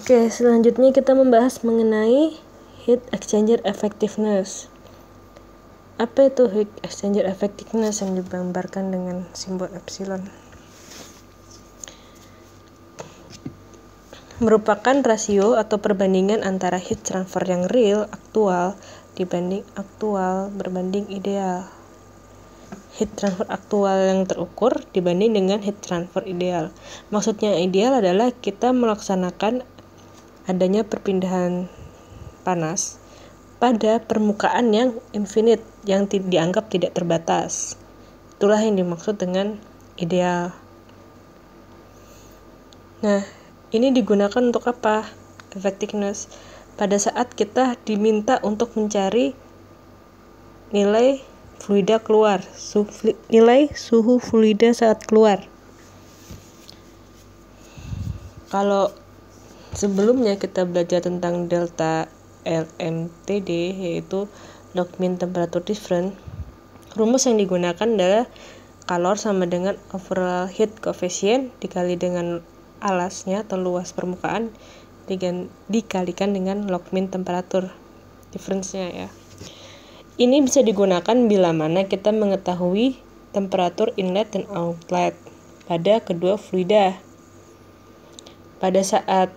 Oke, selanjutnya kita membahas mengenai heat exchanger effectiveness. Apa itu heat exchanger effectiveness yang digambarkan dengan simbol epsilon? Merupakan rasio atau perbandingan antara heat transfer yang real, aktual, berbanding ideal. Heat transfer aktual yang terukur dibanding dengan heat transfer ideal. Maksudnya ideal adalah kita melaksanakan adanya perpindahan panas pada permukaan yang infinite, yang dianggap tidak terbatas. Itulah yang dimaksud dengan ideal. Nah, ini digunakan untuk apa? Effectiveness. Pada saat kita diminta untuk mencari nilai fluida keluar, nilai suhu fluida saat keluar. Kalau sebelumnya kita belajar tentang delta LMTD, yaitu log mean temperature difference, rumus yang digunakan adalah kalor sama dengan overall heat coefficient dikali dengan alasnya atau luas permukaan dikalikan dengan log mean temperature difference-nya ya. Ini bisa digunakan bila mana kita mengetahui temperatur inlet dan outlet pada kedua fluida. Pada saat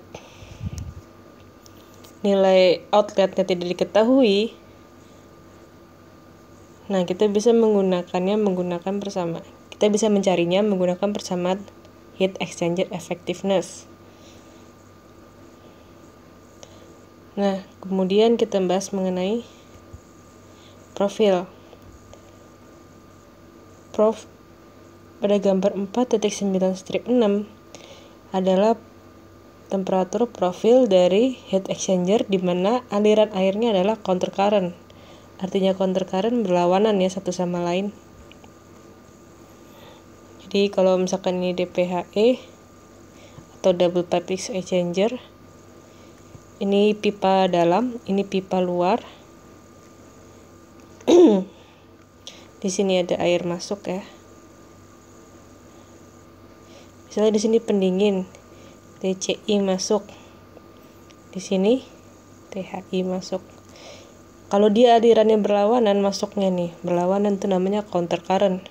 nilai outletnya tidak diketahui, nah kita bisa menggunakan persamaan heat exchanger effectiveness. Nah, kemudian kita bahas mengenai profil. Pada gambar 4.9-6 adalah temperatur profil dari heat exchanger di mana aliran airnya adalah counter current. Artinya counter current berlawanan ya satu sama lain. Jadi kalau misalkan ini DPHE atau double pipe heat exchanger, ini pipa dalam, ini pipa luar. Di sini ada air masuk ya. Misalnya di sini pendingin, TCI masuk. Di sini THI masuk. Kalau dia alirannya berlawanan masuknya nih, berlawanan itu namanya counter current.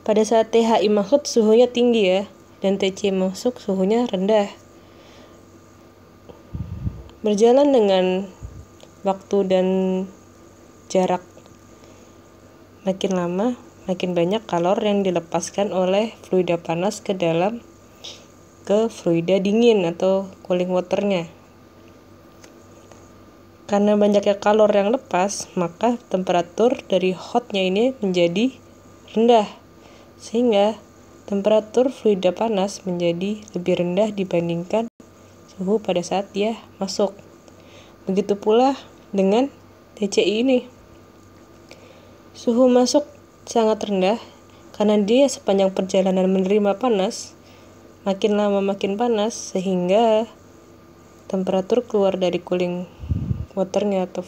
Pada saat THI masuk suhunya tinggi ya, dan TCI masuk suhunya rendah. Berjalan dengan waktu dan jarak makin lama, makin banyak kalor yang dilepaskan oleh fluida panas ke fluida dingin atau cooling waternya. Karena banyaknya kalor yang lepas, maka temperatur dari hotnya ini menjadi rendah, sehingga temperatur fluida panas menjadi lebih rendah dibandingkan suhu pada saat dia masuk. Begitu pula dengan TCI ini. Suhu masuk sangat rendah karena dia sepanjang perjalanan menerima panas makin lama makin panas, sehingga temperatur keluar dari cooling waternya atau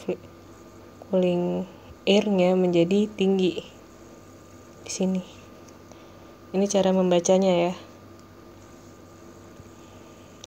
cooling airnya menjadi tinggi di sini. Ini cara membacanya ya.